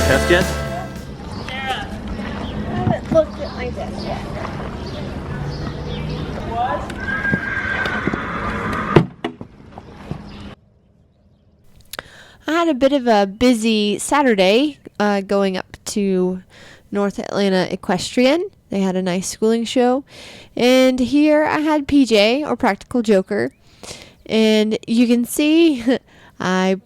test yet? Sarah, I haven't looked at my desk yet. What? I had a bit of a busy Saturday going up to North Atlanta Equestrian. They had a nice schooling show. And here I had PJ, or Practical Joker. And you can see I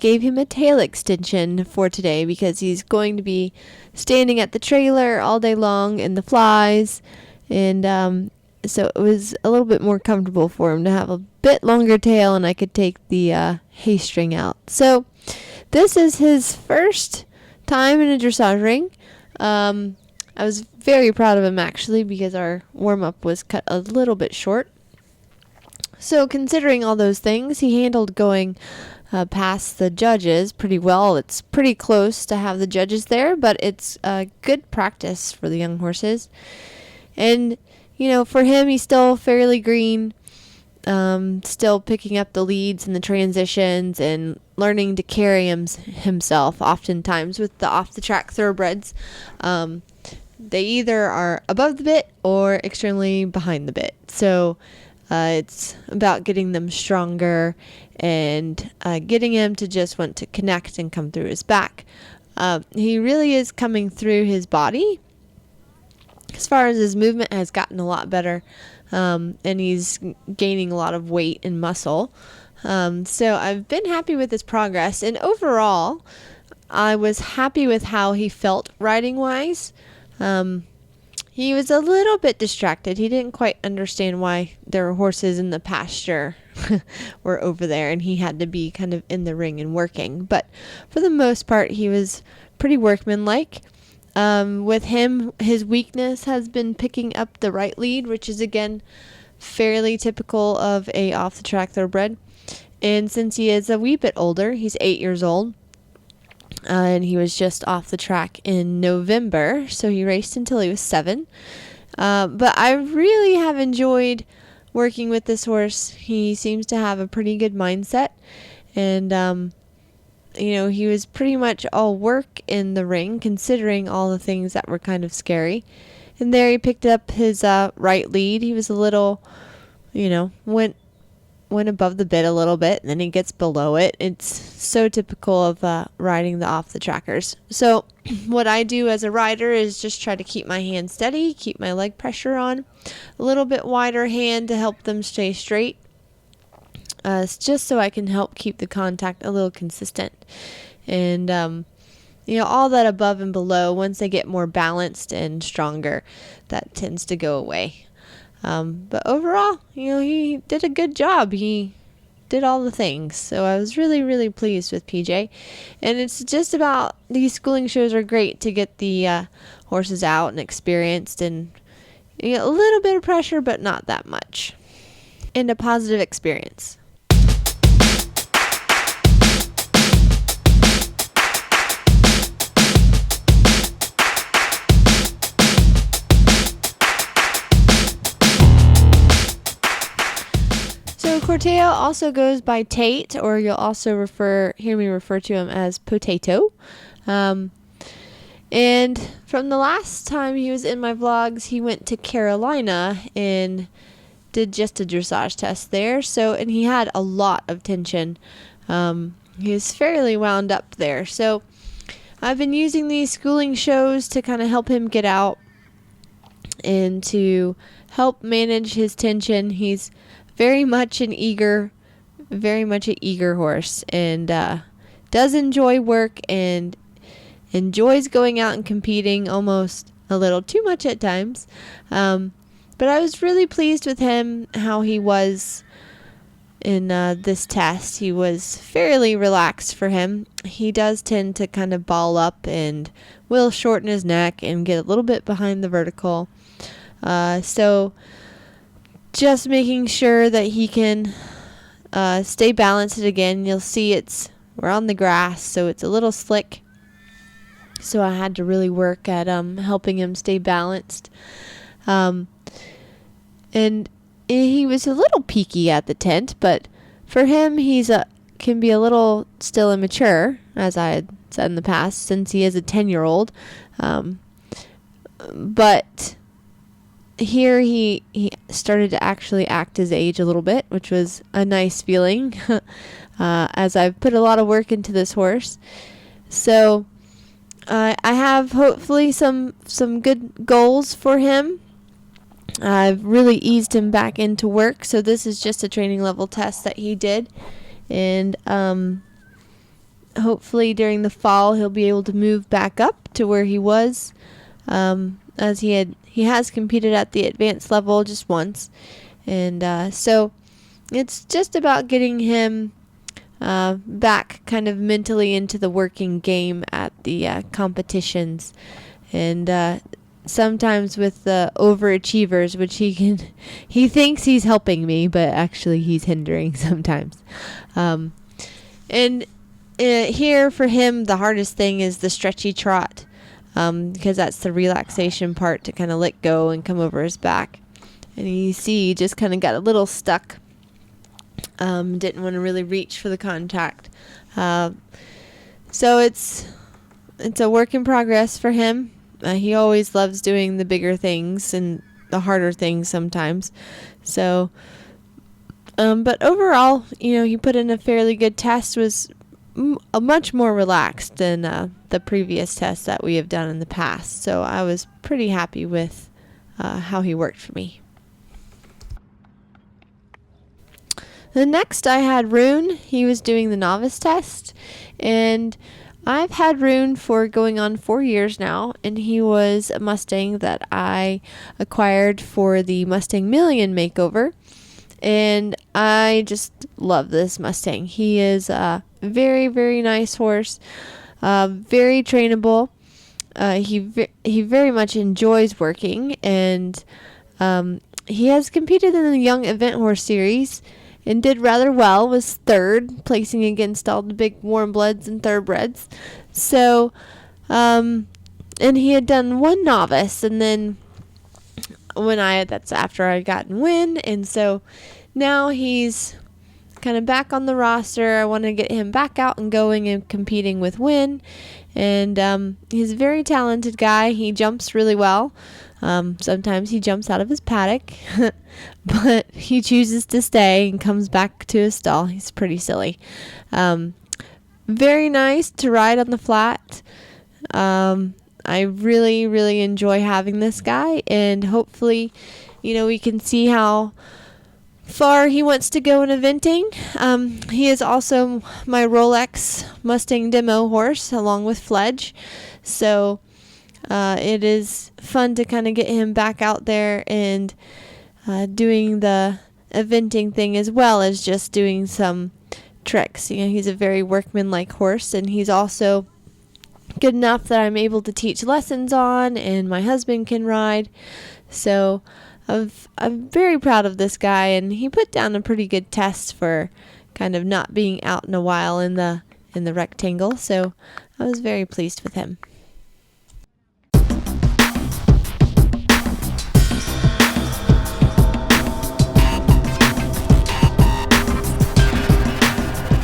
gave him a tail extension for today because he's going to be standing at the trailer all day long in the flies. And so it was a little bit more comfortable for him to have a bit longer tail, and I could take the hay string out. So this is his first time in a dressage ring. I was very proud of him actually because our warm-up was cut a little bit short. So considering all those things, he handled going past the judges pretty well. It's pretty close to have the judges there, but it's good practice for the young horses. And, you know, for him, he's still fairly green, still picking up the leads and the transitions and learning to carry himself oftentimes with the off-the-track thoroughbreds. They either are above the bit or extremely behind the bit. So it's about getting them stronger and getting him to just want to connect and come through his back. He really is coming through his body. As far as his movement has gotten a lot better, and he's gaining a lot of weight and muscle. So I've been happy with his progress. And overall, I was happy with how he felt riding-wise. He was a little bit distracted. He didn't quite understand why there were horses in the pasture were over there, and he had to be kind of in the ring and working. But for the most part, he was pretty workmanlike. With him, his weakness has been picking up the right lead, which is, again, fairly typical of a off-the-track thoroughbred. And since he is a wee bit older, he's 8 years old, and he was just off the track in November, so he raced until he was 7. But I really have enjoyed working with this horse. He seems to have a pretty good mindset, and you know, he was pretty much all work in the ring, considering all the things that were kind of scary. And there he picked up his right lead. He was a little, you know, went above the bit a little bit, and then he gets below it. It's so typical of riding the off the trackers. So what I do as a rider is just try to keep my hand steady, keep my leg pressure on, a little bit wider hand to help them stay straight. It's just so I can help keep the contact a little consistent. And, you know, all that above and below, once they get more balanced and stronger, that tends to go away. But overall, you know, he did a good job. He did all the things. So I was really, really pleased with PJ. And it's just about, these schooling shows are great to get the horses out and experienced, and you know, a little bit of pressure, but not that much. And a positive experience. Corteo also goes by Tate, or you'll also hear me refer to him as Potato. And from the last time he was in my vlogs, he went to Carolina and did just a dressage test there. And he had a lot of tension. He was fairly wound up there. So I've been using these schooling shows to kind of help him get out and to help manage his tension. He's very much an eager horse, and does enjoy work and enjoys going out and competing almost a little too much at times. But I was really pleased with him, how he was in this test. He was fairly relaxed for him. He does tend to kind of ball up and will shorten his neck and get a little bit behind the vertical. So just making sure that he can stay balanced. Again, you'll see we're on the grass, so it's a little slick. So I had to really work at helping him stay balanced. And he was a little peaky at the tent, but for him, can be a little still immature, as I had said in the past, since he is a 10-year-old. But here he started to actually act his age a little bit, which was a nice feeling as I've put a lot of work into this horse. So I have hopefully some good goals for him. I've really eased him back into work, so this is just a training level test that he did, and hopefully during the fall he'll be able to move back up to where he was, as he has competed at the advanced level just once, and so it's just about getting him back kind of mentally into the working game at the competitions, and sometimes with the overachievers, which he thinks he's helping me, but actually he's hindering sometimes. And here for him, the hardest thing is the stretchy trot, because that's the relaxation part to kind of let go and come over his back. And you see, he just kind of got a little stuck. Didn't want to really reach for the contact. So it's a work in progress for him. He always loves doing the bigger things and the harder things sometimes. So, but overall, he put in a fairly good test, was much more relaxed than the previous tests that we have done in the past. So I was pretty happy with how he worked for me. The next I had Rune. He was doing the novice test, and I've had Rune for going on 4 years now, and he was a Mustang that I acquired for the Mustang Million makeover, and I just love this Mustang. He is a very, very nice horse, very trainable. He very much enjoys working, and he has competed in the Young Event Horse Series and did rather well, was third, placing against all the big warm bloods and thoroughbreds. So, and he had done one novice, and then that's after I gotten win, and so now he's kind of back on the roster. I want to get him back out and going and competing with Win, and he's a very talented guy. He jumps really well. Sometimes he jumps out of his paddock, but he chooses to stay and comes back to his stall. He's pretty silly. Very nice to ride on the flat. I really, really enjoy having this guy, and hopefully, we can see how far he wants to go in eventing. He is also my Rolex Mustang demo horse along with Fledge, so it is fun to kind of get him back out there and doing the eventing thing as well as just doing some tricks. He's a very workmanlike horse, and he's also good enough that I'm able to teach lessons on, and my husband can ride. So I'm very proud of this guy, and he put down a pretty good test for kind of not being out in a while in the rectangle. So I was very pleased with him.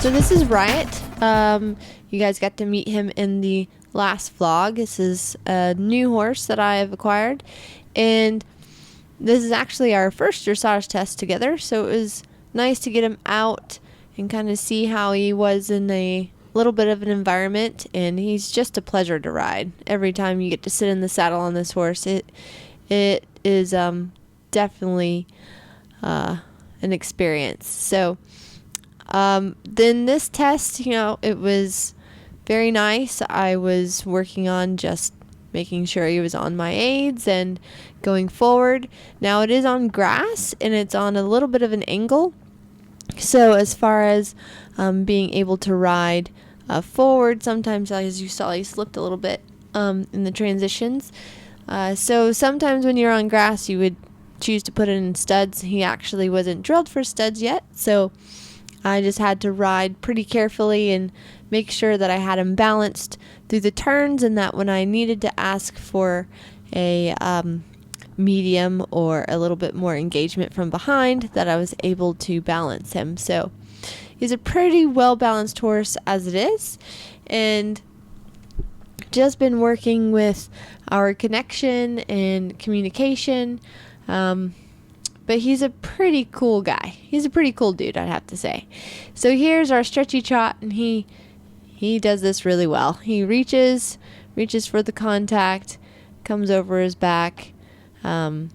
So this is Riot. You guys got to meet him in the last vlog. This is a new horse that I have acquired, and this is actually our first dressage test together, so it was nice to get him out and kind of see how he was in a little bit of an environment, and he's just a pleasure to ride. Every time you get to sit in the saddle on this horse, it is definitely an experience. So then this test, it was very nice. I was working on just making sure he was on my aids and going forward. Now it is on grass, and it's on a little bit of an angle. So as far as being able to ride forward, sometimes, as you saw, he slipped a little bit in the transitions. So sometimes when you're on grass, you would choose to put it in studs. He actually wasn't drilled for studs yet, so I just had to ride pretty carefully and make sure that I had him balanced through the turns, and that when I needed to ask for a medium or a little bit more engagement from behind, that I was able to balance him. So he's a pretty well balanced horse as it is, and just been working with our connection and communication. But he's a pretty cool guy. He's a pretty cool dude, I'd have to say. So here's our stretchy trot, and he does this really well. He reaches for the contact, comes over his back, and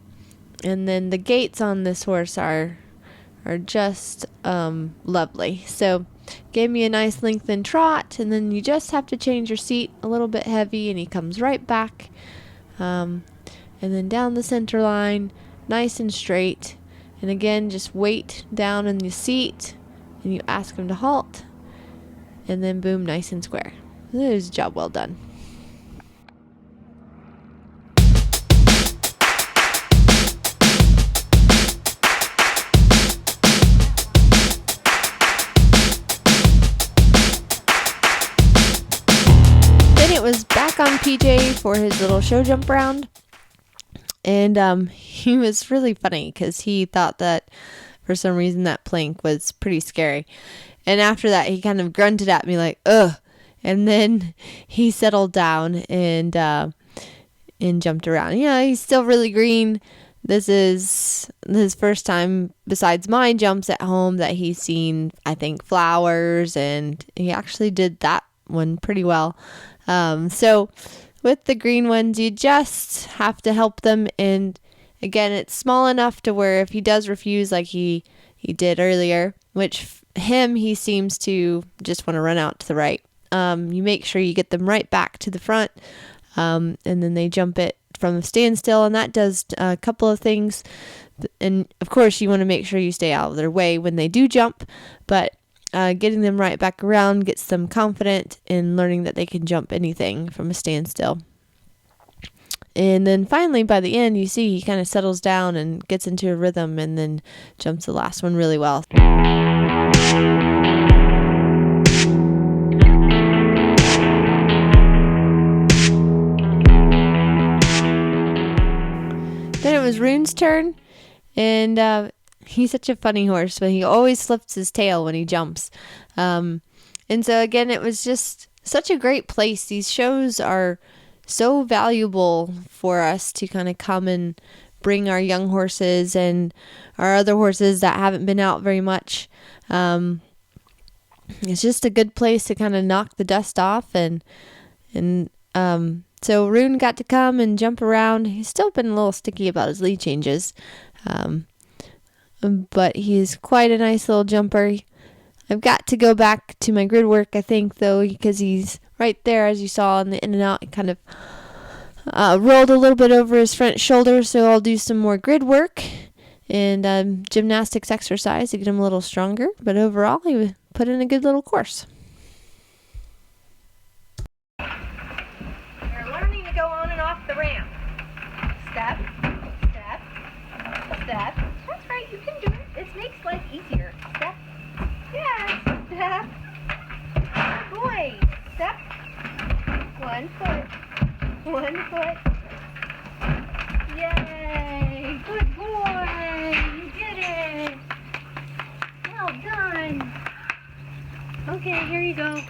then the gaits on this horse are just lovely. So gave me a nice lengthened trot, and then you just have to change your seat a little bit heavy, and he comes right back, and then down the center line, nice and straight. And again, just weight down in the seat, and you ask him to halt, and then boom, nice and square. That is a job well done. Then it was back on PJ for his little show jump round. And he was really funny because he thought that for some reason that plank was pretty scary. And after that, he kind of grunted at me like, ugh. And then he settled down and jumped around. Yeah, he's still really green. This is his first time besides my jumps at home that he's seen, I think, flowers. And he actually did that one pretty well. So with the green ones, you just have to help them. And again, it's small enough to where if he does refuse like he did earlier, which he seems to just want to run out to the right, you make sure you get them right back to the front, and then they jump it from a standstill, and that does a couple of things. And of course, you want to make sure you stay out of their way when they do jump, but getting them right back around gets them confident in learning that they can jump anything from a standstill. And then finally, by the end, you see he kind of settles down and gets into a rhythm and then jumps the last one really well. Then it was Rune's turn, and he's such a funny horse, but he always flips his tail when he jumps. And so again, it was just such a great place. These shows are so valuable for us to kind of come and bring our young horses and our other horses that haven't been out very much. It's just a good place to kind of knock the dust off. And so Rune got to come and jump around. He's still been a little sticky about his lead changes. But he's quite a nice little jumper. I've got to go back to my grid work, I think, though, because he's right there, as you saw in the in and out. He kind of rolled a little bit over his front shoulder, so I'll do some more grid work and gymnastics exercise to get him a little stronger. But overall, he put in a good little course. You're learning to go on and off the ramp. Step, step, step. That's right, you can do it. This makes life easier. Step. Yes, step. Good boy. Step. 1 foot. 1 foot. Yay. Good boy. You did it. Well done. Okay, here you go.